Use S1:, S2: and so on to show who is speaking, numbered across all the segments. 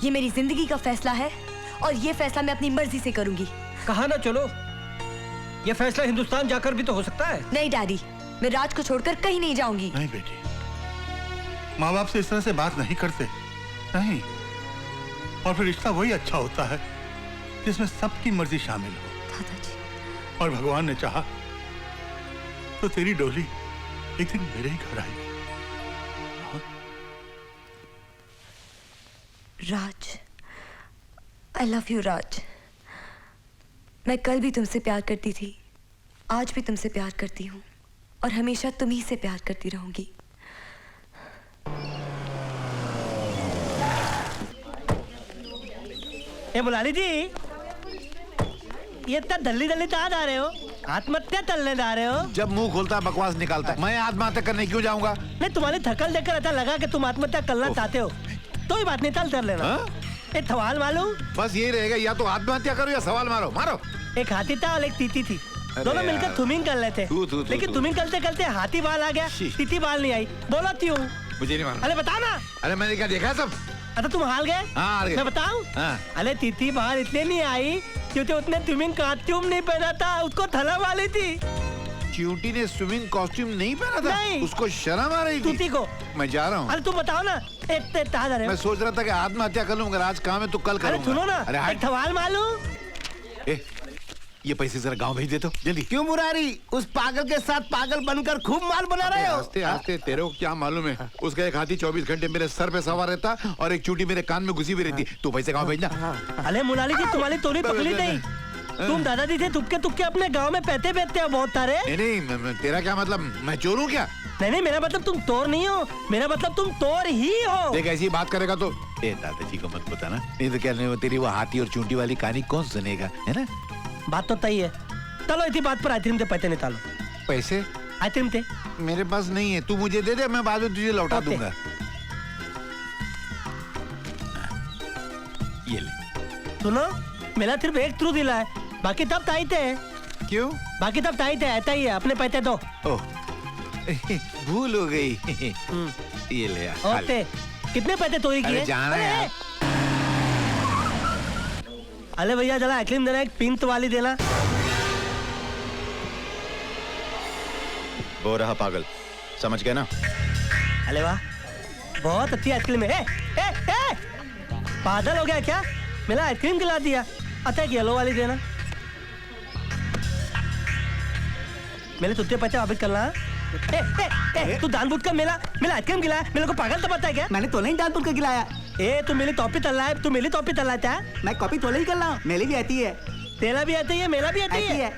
S1: ये मेरी जिंदगी का फैसला है और ये फैसला मैं अपनी मर्जी से करूंगी।
S2: कहा ना चलो, ये फैसला हिंदुस्तान जाकर भी तो हो सकता है।
S1: नहीं डैडी, मैं राज को छोड़कर कहीं नहीं जाऊंगी।
S3: नहीं बेटी, माँ बाप से इस तरह से बात नहीं करते, नहीं। और फिर रिश्ता वही अच्छा होता है जिसमें सबकी मर्जी शामिल हो।
S1: दादाजी।
S3: और भगवान ने चाहा तो तेरी डोली एक दिन मेरे ही घर आएगी।
S1: राज, आई लव यू राज। मैं कल भी तुमसे प्यार करती थी, आज भी तुमसे प्यार करती हूँ और हमेशा तुम ही से प्यार करती रहूंगी।
S2: ए मुलानी जी, ये इतना दल्ली दल्ली कहाँ जा रहे हो? आत्महत्या करने जा रहे हो?
S4: जब मुंह खोलता है बकवास निकालता है। मैं आत्महत्या करने क्यों जाऊंगा?
S2: नहीं, तुम्हारी थकल देखकर ऐसा लगा कि तुम आत्महत्या करना चाहते हो। तो ही बात नहीं, चल कर लेना। एक सवाल मालूम?
S4: बस यही रहेगा, या तो आत्महत्या करो या सवाल मारो। मारो।
S2: एक हाथी था और एक तीती थी, दोनों मिलकर थुमिंग कर लेते, लेकिन थुमिंग करते करते हाथी बाल आ गया, तीती बाल नहीं आई। बोलो क्यों?
S4: मुझे नहीं मालूम।
S2: अरे बता ना।
S4: अरे मैंने क्या देखा सब?
S2: अच्छा तुम हार गए?
S4: हाँ, हार गए।
S2: मैं बताऊं?
S4: हाँ।
S2: अरे तीती बाल इसलिए नहीं आई क्योंकि उसने स्विमिंग कॉस्ट्यूम नहीं पहना था, उसको थला वाली थी।
S4: च्यूटी ने स्विमिंग कॉस्ट्यूम नहीं पहना था?
S2: नहीं।
S4: उसको शर्म आ रही थी।
S2: तूती को।
S4: मैं जा रहा हूँ।
S2: अरे तुम बताओ ना,
S4: मैं सोच रहा था कि आत्महत्या कर लूँ, मगर आज काम है तो कल करूँगा।
S2: अरे सुनो ना,
S4: अरे
S2: एक सवाल मालूम?
S4: ये पैसे जरा गांव भेज दे तो जल्दी।
S5: क्यों मुरारी, उस पागल के साथ पागल बनकर खूब माल बना रहे हो?
S4: आस्ते आस्ते, तेरे को क्या मालूम है? उसका एक हाथी 24 घंटे मेरे सर पे सवार रहता और एक चूटी मेरे कान में घुसी हुई रहती। तू पैसे गांव भेजना।
S2: अरे मुलानी जी, तुम्हारी तोड़ी पकड़ी नहीं। तुम दादाजी से तुक्के तुक्के अपने गांव में पैसे बेचते हो बहुत सारे।
S4: नहीं, तेरा क्या मतलब? मैं चोर हूँ क्या?
S2: नहीं, मेरा मतलब तुम चोर नहीं हो, मेरा मतलब तुम चोर ही हो।
S4: देख, ऐसी बात करेगा तो दादाजी को मत बताना, नहीं तो क्या नहीं, तेरी वो हाथी और चूंटी वाली कहानी कौन सुनेगा, है ना?
S2: बात तो तय है। चलो इसी बात पर आइसक्रीम से पैसे निकालो।
S4: पैसे?
S2: आइसक्रीम थे
S4: मेरे पास नहीं है, तू मुझे दे दे, मैं बाद में तुझे लौटा दूंगा। ये ले।
S2: सुनो, मेरा सिर्फ एक थ्रू दिला है, बाकी तब टाइट है।
S4: क्यों?
S2: बाकी तब टाइट है, ऐसा ही है। अपने पैसे दो।
S4: ओह, भूल हो गई। ये ले यार।
S2: ओके, कितने पैसे चोरी किए?
S4: अरे जाना यार।
S2: अरे भैया जरा आइसक्रीम देना, एक पिंक वाली देना।
S6: वो रहा पागल, समझ गए ना?
S2: अरे वाह, बहुत अच्छी आइसक्रीम है। पागल हो गया क्या? मेरा आइसक्रीम खिला दिया। अच्छा एक येलो वाली देना। मेरे तुझे पैसे वापस करना। तू जानबूझकर मेरा आइसक्रीम खिलाया, मेरे को पागल तो पता है क्या?
S5: मैंने तो नहीं जानबूझकर खिलाया।
S2: तू मेरी टॉपी तल रहा है, तू मेरी टॉपी तल रहा है।
S5: मैं कॉपी तो नहीं कर रहा हूँ, मेरी भी आती है।
S2: तेरा भी आती है, मेरा भी आती है।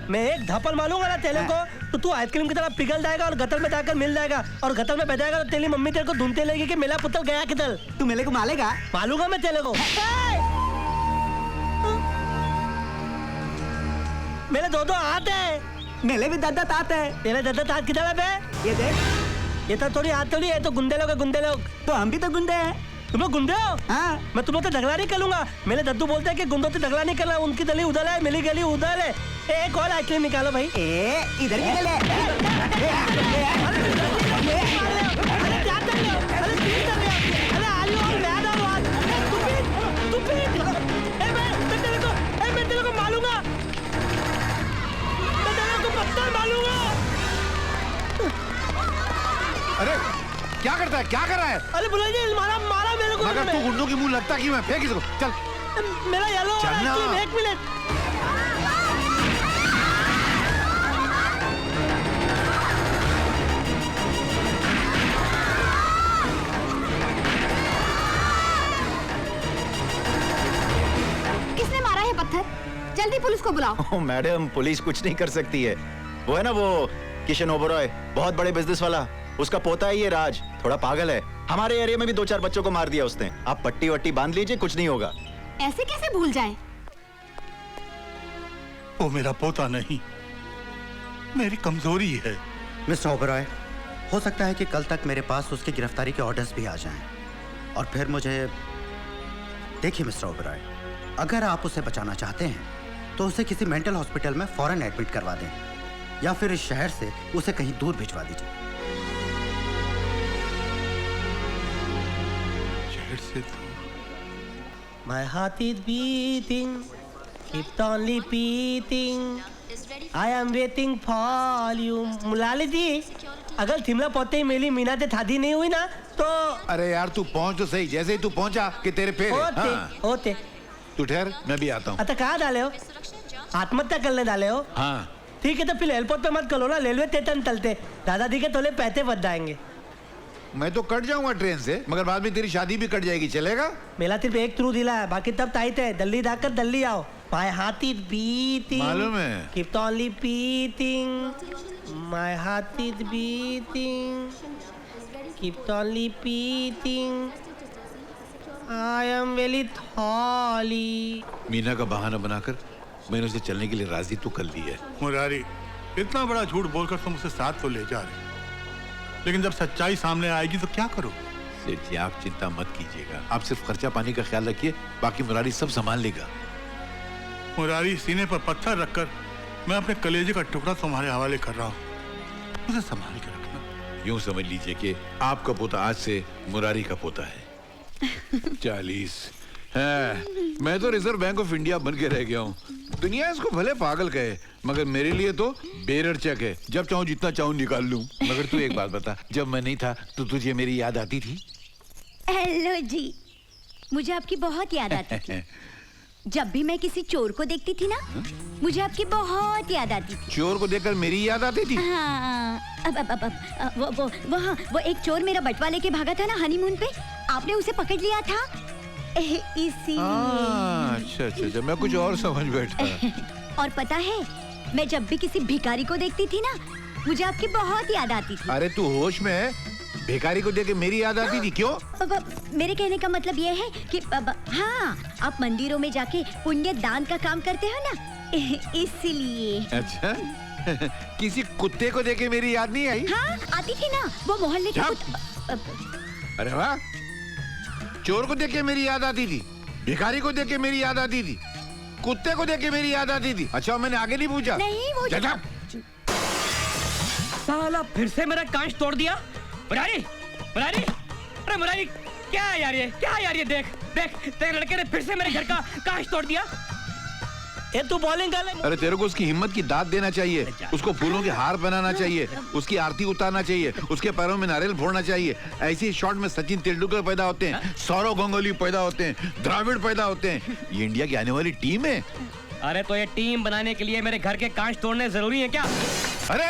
S2: मैं एक धप्पड़ मारूंगा ना तेरे को, तो तू आइसक्रीम की तरह पिघल जाएगा और गटर में जाकर मिल जाएगा, और गटर में बह जाएगा तो तेरी मम्मी तेरे को ढूंढते लेगी कि मेरा पुत्र गया किधर।
S5: तू मेरे को मालेगा?
S2: मालूंगा मैं तेरे को। मेरे दो हाथ है।
S5: मेरे भी दादा तात है।
S2: तेरे दादा तात किधर है बे?
S5: ये देख,
S2: ये तो थोड़ी हाथ थोड़ी है, तो गुंडे लोग है, गुंडे लोग।
S5: तो हम भी तो गुंडे हैं।
S2: तुम लोग गुंडे हो?
S5: हाँ।
S2: मैं तुम लोग तो झगड़ा नहीं करूंगा। मेरे दद्दू बोलते हैं कि गुंडों से झगड़ा नहीं करना, उनकी गली उधर है, मेरी गली उधर है। एक और आइसक्रीम निकालो भाई।
S5: इधर की गली
S4: अरे क्या करता है, क्या कर रहा है?
S2: अरे बुलाइए, मारा मेरे को।
S4: मगर तू गुंडों की मुंह लगता क्यों है? फेंक इसको, चल।
S2: मेरा येलो
S4: चलना।
S2: एक मिनट।
S7: किसने मारा है पत्थर? जल्दी पुलिस को बुलाओ।
S6: मैडम, पुलिस कुछ नहीं कर सकती है। वो है ना वो किशन ओबरॉय, बहुत बड़े बिजनेस वाला, उसका पोता है ये राज, थोड़ा पागल है। हमारे एरिया में भी 2-4 बच्चों को मार दिया उसने। आप पट्टी वट्टी बांध लीजिए, कुछ नहीं होगा।
S7: ऐसे कैसे भूल जाएं?
S3: वो मेरा पोता नहीं, मेरी कमजोरी है।
S8: मिस्टर ओबरॉय, हो सकता है कि कल तक मेरे पास उसकी गिरफ्तारी के ऑर्डर्स भी आ जाएं, और फिर मुझे देखिए मिस्टर ओबरॉय, अगर आप उसे बचाना चाहते हैं तो उसे किसी मेंटल हॉस्पिटल में फौरन एडमिट करवा दें, या फिर इस शहर से उसे कहीं दूर भिजवा दीजिए।
S3: शहर से दूर?
S2: My heart is beating, keep on repeating. I am waiting for you. मुलाली जी, अगर थिमला पहुंचते ही मेरी मीना से शादी नहीं हुई ना तो
S4: अरे यार तू पहुंच तो सही, जैसे ही तू पहुंचा कि तेरे फेरे।
S2: होते होते।
S4: तू ठहर, मैं भी आता हूँ।
S2: अच्छा कहाँ डाले हो? आत्महत्या करने डाले हो?
S4: हाँ।
S2: ठीक है तो फिर एयरपोर्ट पे मत करो ना, रेलवे स्टेशन चलते, दादाजी के तोले पैसे बच जाएंगे।
S4: मैं तो कट जाऊंगा ट्रेन से, मगर बाद में तेरी शादी भी कट जाएगी, चलेगा?
S2: मेरा सिर्फ एक थ्रू दिला है, बाकी तब टाइट है। दिल्ली जाकर दिल्ली आओ। My heart is beating.
S4: मालूम है।
S2: Keep on repeating. My heart is beating. Keep on repeating. I am very sorry.
S4: Meena का बहाना बनाकर मैंने उसे चलने के लिए राजी तो कर ली है।
S3: मुरारी, इतना बड़ा झूठ बोलकर तुम उसे साथ तो ले जा रहे, लेकिन जब सच्चाई सामने आएगी तो क्या करो?
S4: सेठ जी आप चिंता मत कीजिएगा, आप सिर्फ खर्चा पानी का ख्याल रखिए, बाकी मुरारी सब संभाल लेगा।
S3: मुरारी, सीने पर पत्थर रखकर मैं अपने कलेजे का टुकड़ा तुम्हारे हवाले कर रहा हूँ, उसे संभाल के रखना।
S4: यूं समझ लीजिए कि आपका पोता आज से मुरारी का पोता है। 40 है। मैं तो रिजर्व बैंक ऑफ इंडिया बन के रह गया हूँ। दुनिया इसको भले पागल कहे, मगर मेरे लिए तो बेरर चेक है, जब चाहूँ जितना चाहूँ निकाल लूँ। मगर तू एक बात बता, जब मैं नहीं था तो तुझे मेरी याद आती थी?
S7: हेलो जी, मुझे आपकी बहुत याद आती थी। जब भी मैं किसी चोर को देखती थी ना, मुझे आपकी बहुत याद आती थी।
S4: चोर को देखकर मेरी याद आती थी?
S7: हाँ, वो एक चोर मेरा बटवा लेके भागा था ना हनीमून पे, आपने उसे पकड़ लिया था इसीलिए।
S4: अच्छा अच्छा अच्छा, मैं कुछ और समझ बैठा।
S7: और पता है, मैं जब भी किसी भिखारी को देखती थी ना, मुझे आपकी बहुत याद आती थी।
S4: अरे तू होश में है? भिखारी को देख के मेरी याद आती थी, क्यों?
S7: मेरे कहने का मतलब ये है कि हाँ, आप मंदिरों में जाके पुण्य दान का काम करते हो ना, इसलिए।
S4: अच्छा किसी कुत्ते को देख के मेरी याद नहीं आई?
S7: हाँ, आती थी ना, वो मोहल्ले के
S4: अरे वाह, चोर को देख के मेरी याद आती थी, भिखारी को देख के मेरी याद आती थी, कुत्ते को देख के मेरी याद आती थी। अच्छा मैंने आगे नहीं पूछा?
S7: नहीं, वो
S9: साला फिर से मेरा कांच तोड़ दिया। मुरारी, मुरारी, अरे मुरारी, क्या है यार ये, क्या है यार ये? देख देख, तेरे लड़के ने फिर से मेरे घर का कांच तोड़ दिया।
S2: ये तू बॉलिंग कर ले।
S4: अरे तेरे को उसकी हिम्मत की दाद देना चाहिए, उसको फूलों के हार बनाना चाहिए, उसकी आरती उतारना चाहिए, उसके पैरों में नारियल फोड़ना चाहिए। ऐसी शॉट में सचिन तेंदुलकर पैदा होते हैं, सौरव गांगुली पैदा होते हैं, द्रविड़ पैदा होते हैं। ये इंडिया की आने वाली टीम है।
S9: अरे तो ये टीम बनाने के लिए मेरे घर के कांच तोड़ने जरूरी है क्या?
S4: अरे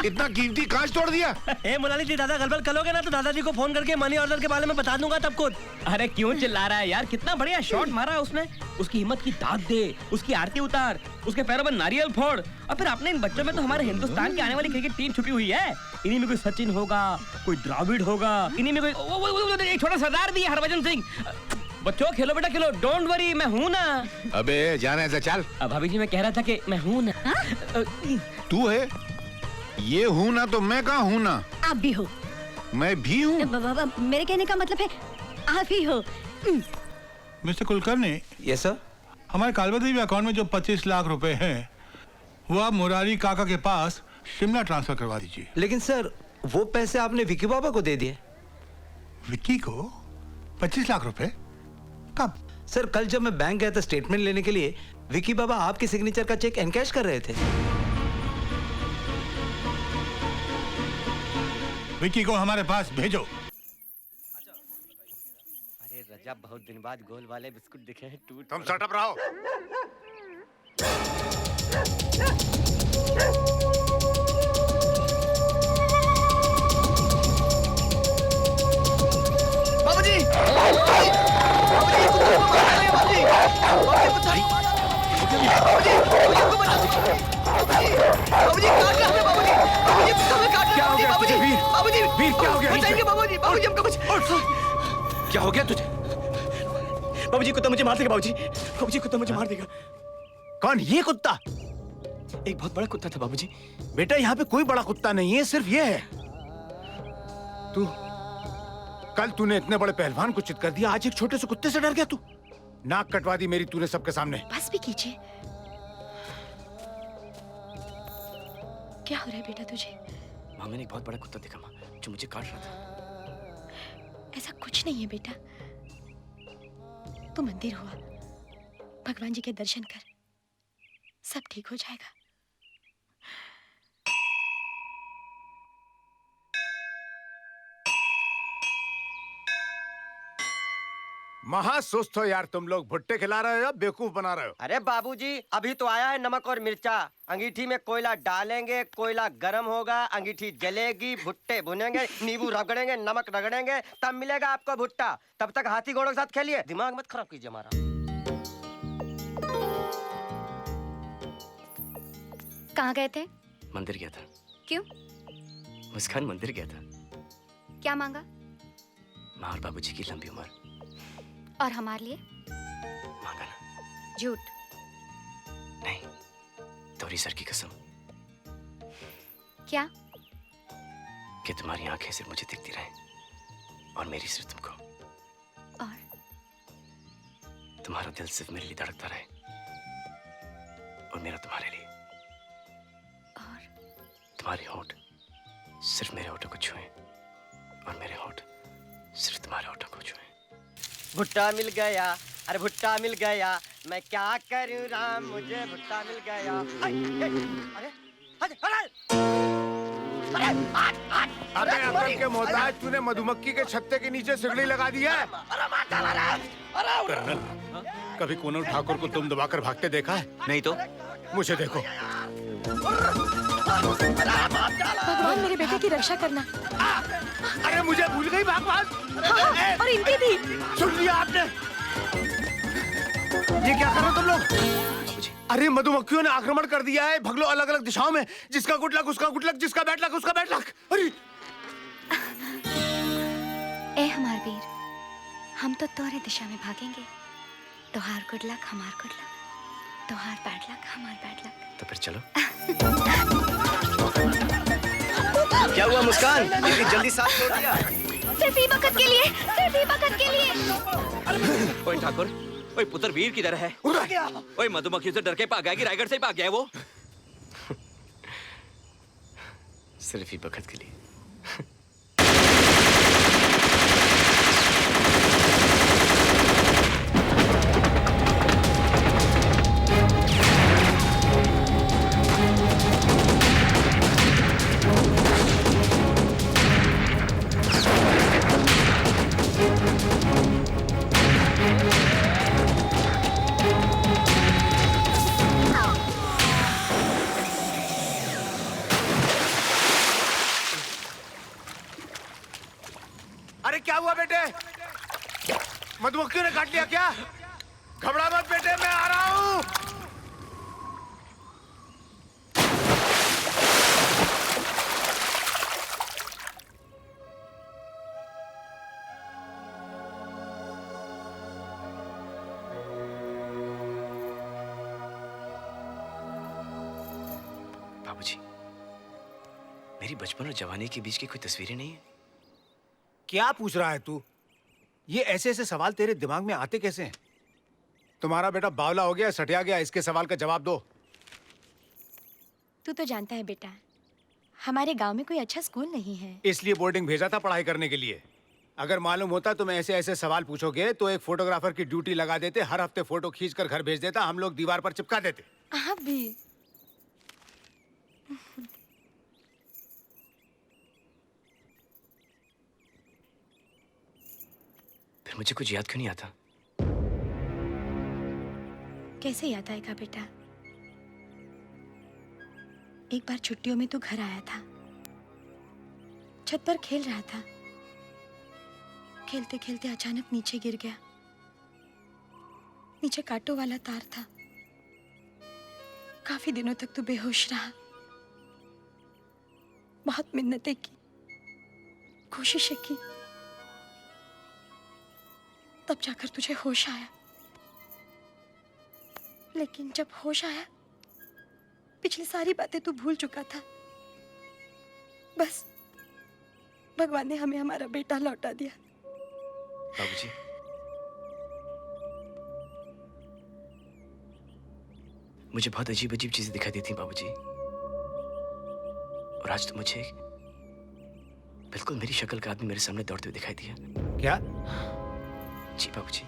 S4: इतना कीमती कांच तोड़ दिया?
S2: ए मुलाली जी, दादा गड़बड़ करोगे ना तो दादाजी को फोन करके मनी ऑर्डर के बारे में बता दूंगा तब खुद।
S9: अरे क्यों चिल्ला रहा है यार? कितना बढ़िया शॉट मारा है उसने। उसकी हिम्मत की दाद दे, उसकी आरती उतार, उसके पैरों में नारियल फोड़। और फिर अपने इन बच्चों में तो हमारे हिंदुस्तान की आने वाली क्रिकेट टीम छुपी हुई है। इन्हीं में कोई सचिन होगा, कोई द्रविड़ होगा, इन्हीं में कोई एक छोटा सरदार भी है, हरभजन सिंह। बच्चों खेलो बेटा खेलो, डोंट वरी, मैं हूँ ना।
S4: अबे जाना ऐसा चल।
S9: भाभी जी मैं कह रहा था कि मैं हूँ ना।
S4: तू है? ये हूँ ना तो मैं कहाँ हूँ ना?
S7: आप भी हो।
S4: मैं भी हूँ?
S7: मेरे कहने का मतलब है आप ही हो।
S3: मिस्टर कुलकर्णी।
S10: Yes sir.
S3: हमारे कालबदेवी अकाउंट में जो 25 लाख रुपए हैं वो आप मुरारी काका के पास शिमला ट्रांसफर करवा दीजिए।
S10: लेकिन सर वो पैसे आपने विकी बाबा को दे दिए।
S3: विक्की को 25 लाख रुपए? कब?
S10: सर कल जब मैं बैंक गया था स्टेटमेंट लेने के लिए, विकी बाबा आपके सिग्नेचर का चेक एनकैश कर रहे थे।
S3: विक्की को हमारे पास भेजो।
S9: अरे रजा, बहुत दिन बाद गोल वाले बिस्कुट दिखे हैं। टूट
S4: तुम शट अप रहो।
S5: बाबूजी,
S10: क्या हो गया तुझे?
S5: बाबूजी कुत्ता मुझे मार देगा। बाबूजी, बाबूजी कुत्ता मुझे मार देगा।
S10: कौन? ये कुत्ता?
S5: एक बहुत बड़ा कुत्ता था बाबूजी।
S10: बेटा यहाँ पे कोई बड़ा कुत्ता नहीं है, सिर्फ ये है। कल तूने इतने बड़े पहलवान को चित कर दिया, आज एक छोटे से कुत्ते से डर गया तू? नाक कटवा दी मेरी तूने सबके सामने।
S1: बस भी कीजिए। क्या हो रहा है बेटा तुझे?
S5: माँ मैंने एक बहुत बड़ा कुत्ता देखा माँ, जो मुझे काट रहा था।
S1: ऐसा कुछ नहीं है बेटा,
S11: तो मंदिर हुआ। भगवान जी के दर्शन कर, सब ठीक हो जाएगा।
S10: महा सुस्त हो यार तुम लोग। भुट्टे खिला रहे हो या बेवकूफ बना रहे हो?
S12: अरे बाबूजी, अभी तो आया है नमक और मिर्चा। अंगीठी में कोयला डालेंगे, कोयला गर्म होगा, अंगीठी जलेगी, भुट्टे भुनेंगे, नींबू रगड़ेंगे, नमक रगड़ेंगे, तब मिलेगा आपको भुट्टा। तब तक हाथी घोड़ों के साथ खेलिए, दिमाग मत खराब कीजिए हमारा।
S7: कहाँ गए थे?
S9: मंदिर गया था।
S7: क्यों?
S9: मुस्कान मंदिर गया था।
S7: क्या मांगा?
S9: माँ और बाबूजी की लंबी उम्र।
S7: और हमारे लिए?
S9: मांगा ना।
S7: झूठ।
S9: नहीं, तोरी सर की कसम।
S7: क्या?
S9: कि तुम्हारी आंखें सिर्फ मुझे दिखती रहे और मेरी सिर्फ तुमको।
S7: और
S9: तुम्हारा दिल सिर्फ मेरे लिए धड़कता रहे और मेरा तुम्हारे लिए।
S7: और
S9: तुम्हारे होंठ सिर्फ मेरे होठों को छुएं और मेरे होंठ सिर्फ तुम्हारे होठों को छुएं।
S12: भुट्टा मिल गया, अरे भुट्टा मिल गया, मैं क्या करूं राम, मुझे भुट्टा मिल गया।
S10: अरे अकल के मोहताज, तूने मधुमक्खी के छत्ते के नीचे सिगड़ी लगा दी है। कर्नल, कभी कोनल ठाकुर को तुम दबाकर भागते देखा है?
S5: नहीं तो?
S10: मुझे देखो।
S11: भगवान मेरे बेटे की रक्षा करना।
S10: अरे मुझे भूल गई भगवान।
S11: हाँ, और इनकी भी।
S10: सुन लिया आपने? ये क्या कर रहे हो तुम लोग? अरे मधुमक्खियों ने आक्रमण कर दिया है। भग लो अलग अलग दिशाओं में। जिसका गुड लक उसका गुड लक, जिसका बैड लक उसका बैड लक। अरे
S7: ए हमार वीर, हम तो तोरे दिशा में भागेंगे। तोहार गुड लक हमार गुड लक, तोहार बैड लक हमार बैड लक।
S9: तो फिर चलो।
S5: क्या हुआ मुस्कान? इतनी जल्दी साथ छोड़ दिया?
S7: सिर्फ ही वक्त के लिए, सिर्फ ही वक्त के लिए।
S5: ओए ठाकुर, ओए पुत्र वीर किधर है? ओए मधुमक्खी से डर के भाग गया कि रायगढ़ से ही भाग गया है वो?
S9: सिर्फ ही वक्त के लिए।
S10: अरे क्या हुआ बेटे? मधुमक्खियों ने काट लिया क्या? घबरा मत बेटे, मैं आ रहा हूँ।
S9: बाबूजी, मेरी बचपन और जवानी के बीच की कोई तस्वीरें नहीं है?
S10: क्या पूछ रहा है तू? ये ऐसे ऐसे सवाल तेरे दिमाग में आते कैसे हैं? तुम्हारा बेटा बावला हो गया, सटिया गया, इसके सवाल का जवाब दो।
S11: तू तो जानता है बेटा, हमारे गांव में कोई अच्छा स्कूल नहीं है।
S10: इसलिए बोर्डिंग भेजा था पढ़ाई करने के लिए। अगर मालूम होता तुम ऐसे ऐसे सवाल पूछोगे तो एक फोटोग्राफर की ड्यूटी लगा देते, हर हफ्ते फोटो खींचकर घर भेज देता, हम लोग दीवार पर चिपका देते।
S11: आप भी।
S9: फिर मुझे कुछ याद क्यों नहीं आता?
S11: कैसे याद आएगा बेटा? एक बार छुट्टियों में तू घर आया था, छत पर खेल रहा था, खेलते खेलते अचानक नीचे गिर गया। नीचे कांटों वाला तार था। काफी दिनों तक तू बेहोश रहा। बहुत मिन्नतें की, कोशिशें की, तब जाकर तुझे होश आया। लेकिन जब होश आया, पिछली सारी बातें तू भूल चुका था। बस भगवान ने हमें हमारा बेटा लौटा दिया।
S9: बाबूजी, मुझे बहुत अजीब अजीब चीजें दिखाई देती हैं बाबूजी, और आज तो मुझे बिल्कुल मेरी शक्ल का आदमी मेरे सामने दौड़ते हुए दिखाई दिया।
S10: क्या?
S9: जी बाबूजी,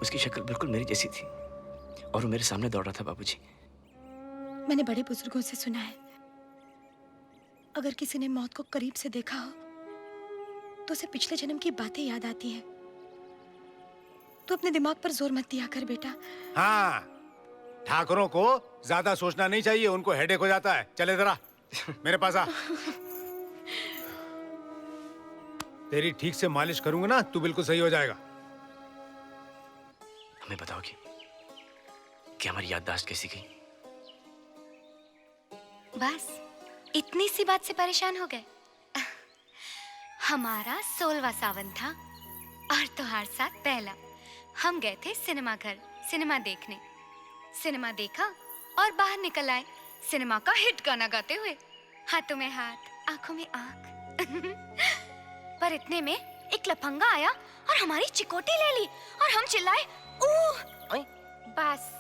S5: उसकी शक्ल बिल्कुल मेरी जैसी थी और वो मेरे सामने दौड़ रहा था बाबूजी।
S11: मैंने बड़े बुजुर्गों से सुना है, अगर किसी ने मौत को करीब से देखा हो तो उसे पिछले जन्म की बातें याद आती हैं। तू अपने दिमाग पर जोर मत दिया कर बेटा।
S10: हाँ, ठाकुरों को ज्यादा सोचना नहीं चाहिए, उनको हेडेक हो जाता है। चले जरा मेरे पास आ। तेरी ठीक से मालिश करूंगा ना, तू बिल्कुल सही हो जाएगा।
S5: हमें बताओगी कि हमारी याददाश्त कैसी गई?
S13: बस इतनी सी बात से परेशान हो गए? हमारा 16वां सावन था और तुम्हारे साथ पहला। हम गए थे सिनेमा घर सिनेमा देखने। सिनेमा देखा और बाहर निकल आए सिनेमा का हिट गाना गाते हुए, हाथों में हाथ आंखों में आंख। पर इतने में एक लफंगा आया और हमारी चिकोटी ले ली और हम चिल्लाए ऊह। बस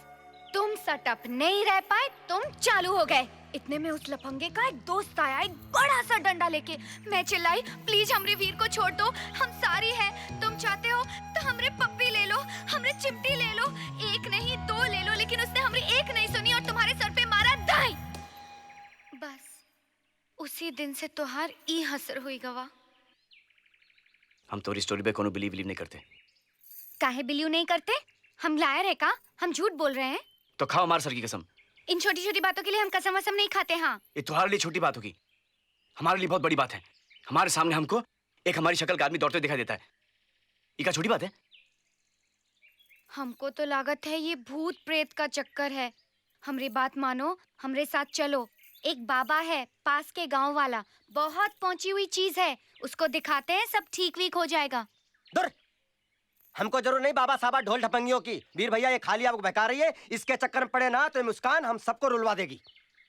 S13: तुम सटअप नहीं रह पाए, तुम चालू हो गए। इतने में उस लफंगे का एक दोस्त आया, एक बड़ा सा डंडा लेके। मैं चिल्लाई प्लीज हमरे वीर को छोड़ दो, हम सारी हैं, तुम चाहते हो तो हमरे पप्पी ले लो, हमरे चिमटी ले लो, एक नहीं 2 ले लो। लेकिन उसने हमारी एक नहीं सुनी और तुम्हारे सर पे मारा दाई। बस उसी दिन से तोहार ई हसर हुई गवा।
S5: हम तोरी स्टोरी पे कोनो बिलीव नहीं करते।
S13: काहे बिलीव नहीं करते? हम लायर है का? हम झूठ बोल रहे हैं?
S5: तो खाओ हमारे सर की कसम।
S13: इन छोटी छोटी बातों के लिए हम कसम वसम नहीं खाते। हाँ,
S5: ये तुम्हारे लिए छोटी बात होगी, हमारे लिए बहुत बड़ी बात है। हमारे सामने हमको एक हमारी शक्ल का आदमी दौड़ते दिखाई देता है, ये क्या छोटी बात है?
S13: हमको तो लागत है ये भूत प्रेत का चक्कर है। हमरी बात मानो, हमरे साथ चलो। एक बाबा है पास के गांव वाला, बहुत पहुंची हुई चीज है, उसको दिखाते हैं, सब ठीक वीक हो जाएगा।
S12: दूर, हमको जरूर नहीं बाबा साहब ढोल ढपंगियों की। वीर भैया ये खाली आपको बहका रही है, इसके चक्कर में पड़े ना तो ये मुस्कान हम सबको रुलवा देगी।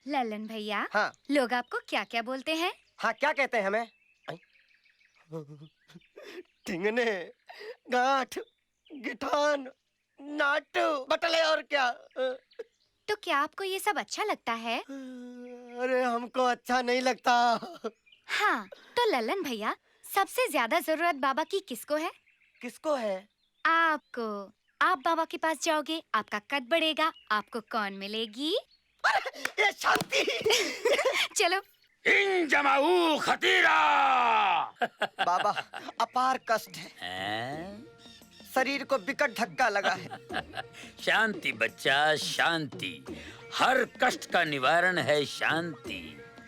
S13: ललन भैया,
S12: हाँ,
S13: लोग आपको क्या क्या बोलते हैं?
S12: हाँ, क्या कहते हैं हमें? ठिंगने, गांठ, गिठान, नाटू, बटले और क्या।
S13: तो क्या आपको ये सब अच्छा लगता है?
S12: अरे हमको अच्छा नहीं लगता।
S13: हाँ, तो ललन भैया सबसे ज्यादा जरूरत बाबा की किसको है?
S12: किसको है?
S13: आपको। आप बाबा के पास जाओगे, आपका कद बढ़ेगा, आपको कौन मिलेगी?
S12: ये शांति।
S13: चलो।
S14: इन जमाऊ खतीरा।
S12: बाबा अपार कष्ट है, शरीर को विकट धक्का लगा है।
S14: शांति बच्चा, शांति। हर कष्ट का निवारण है शांति।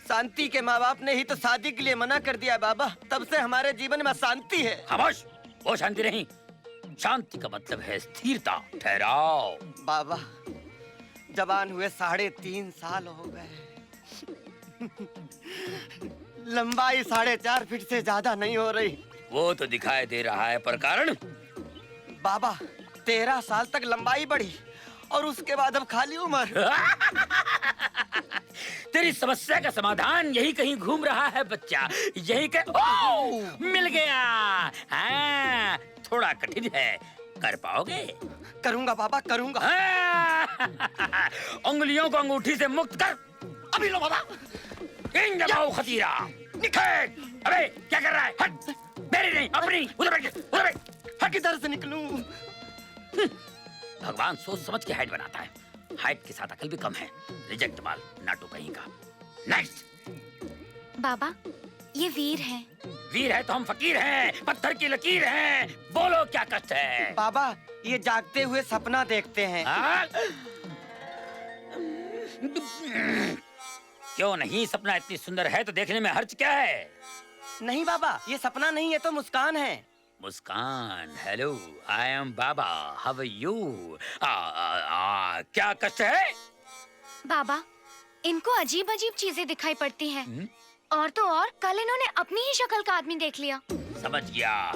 S12: शांति के माँ बाप ने ही तो शादी के लिए मना कर दिया बाबा, तब से हमारे जीवन में अशांति है।
S14: खामोश, वो शांति नहीं, शांति का मतलब है स्थिरता, ठहराव।
S12: बाबा जवान हुए 3.5 साल हो गए, लंबाई 4.5 फीट से ज्यादा नहीं हो रही।
S14: वो तो दिखाई दे रहा है, पर कारण?
S12: बाबा 13 साल तक लंबाई बढ़ी और उसके बाद अब खाली उम्र।
S14: तेरी समस्या का समाधान यही कहीं घूम रहा है बच्चा, यही मिल गया। हाँ, थोड़ा कठिन है, कर पाओगे?
S12: करूंगा बाबा, करूंगा।
S14: उंगलियों को अंगूठी से मुक्त कर। अभी लो बाबा। इन जमाओ खतीरा। निखट। अबे क्या कर रहा है? हट। मेरी नहीं, अपनी। उधर बैठ, उधर बैठ। हट।
S12: किधर से निकलूं?
S14: भगवान सोच समझ के हाइट बनाता है, हाइट के साथ अकल भी कम है। रिजेक्ट माल, नाटू कहीं का। नेक्स्ट।
S13: बाबा ये वीर हैं।
S14: वीर है तो हम फकीर हैं, पत्थर की लकीर हैं। बोलो क्या कष्ट है?
S12: बाबा ये जागते हुए सपना देखते हैं।
S14: क्यों नहीं? सपना इतनी सुंदर है तो देखने में हर्ज क्या है?
S12: नहीं बाबा, ये सपना नहीं है तो मुस्कान है।
S14: Muskan, hello, I am Baba, how are you? क्या कष्ट है?
S13: बाबा इनको अजीब अजीब चीजें दिखाई पड़ती हैं। और तो और कल इन्होंने अपनी ही शक्ल का आदमी देख लिया।
S14: समझ गया,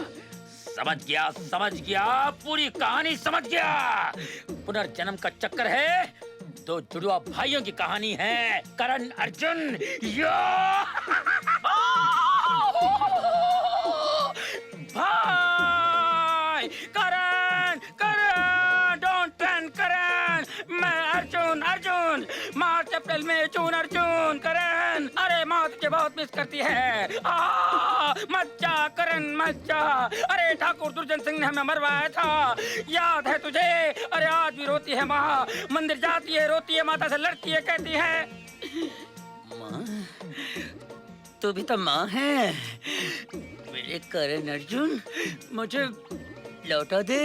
S14: समझ गया, समझ गया, पूरी कहानी समझ गया। पुनर्जन्म का चक्कर है, 2 जुड़वा भाइयों की कहानी है, करण अर्जुन। भाई करण, करण, डोंट रन करण। मैं अर्जुन, अर्जुन, मार्च अप्रैल में जून अर्जुन, करण। अरे मौत के मुझे बहुत मिस करती है। मत जा करण, मत जा। अरे ठाकुर दुर्जन सिंह ने हमें मरवाया था, याद है तुझे? अरे आज भी रोती है माँ, मंदिर जाती है, रोती है, माता से लड़ती है, कहती है माँ तू भी तो माँ है। मेरे करण अर्जुन मुझे लौटा दे।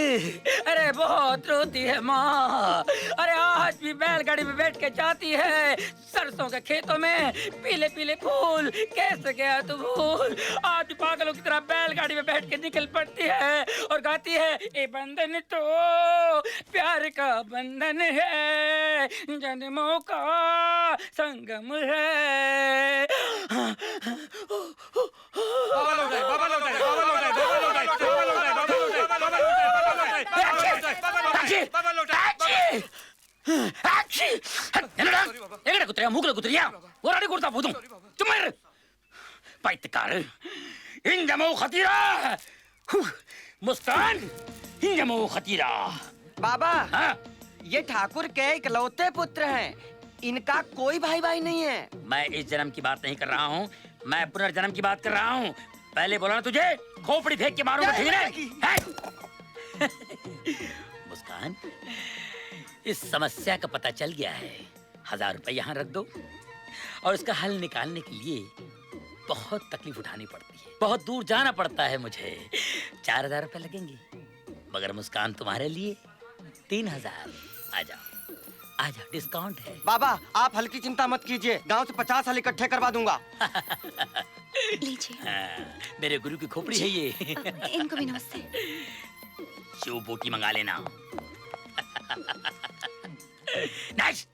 S14: अरे बहुत रोती है माँ। अरे आज भी बैलगाड़ी में बैठ के जाती है सरसों के खेतों में, पीले पीले फूल कैसे गया तू भूल। आज भी पागलों की तरह बैलगाड़ी में बैठ के निकल पड़ती है और गाती है, ये बंधन तो प्यार का बंधन है, जन्मों का संगम है।
S15: बाबा लौट आए, बाबा लौट आए, बाबा लौट आए, बाबा लौट आए, बाबा लौट आए, बाबा लौट आए, बाबा लौट आए,
S14: എങ്ങടെ കുത്തിരിയാ മൂക്കിലെ കുത്തിരിയാ ഒരാടി കൊടുത്താ പോതും ചുമ്മാ പൈത്തക്കാര് ഇഞ്ചമോ ഖതീറ मुस्कान हिंजमो खतीरा।
S12: बाबा
S14: हाँ?
S12: ये ठाकुर के इकलौते पुत्र हैं, इनका कोई भाई भाई नहीं है।
S14: मैं इस जन्म की बात नहीं कर रहा हूँ, मैं पुनर्जन्म की बात कर रहा हूँ। पहले बोला ना तुझे, खोपड़ी फेंक के मारूंगा, ठीक है? मुस्कान, इस समस्या का पता चल गया है। 1000 रुपए यहाँ रख दो और इसका हल निकालने के लिए बहुत तकलीफ उठानी पड़ती है, बहुत दूर जाना पड़ता है मुझे। 4000 रुपए लगेंगे, मगर मुस्कान तुम्हारे लिए 3000। आ जाओ, आ जाओ, डिस्काउंट है।
S12: बाबा आप हल्की चिंता मत कीजिए, गांव से 50 हल इकट्ठे करवा दूंगा।
S13: लीजिए।
S14: मेरे गुरु की खोपड़ी है ये।
S13: इनको भी नमस्ते।
S14: शिव बोटी मंगा लेना। नाइस।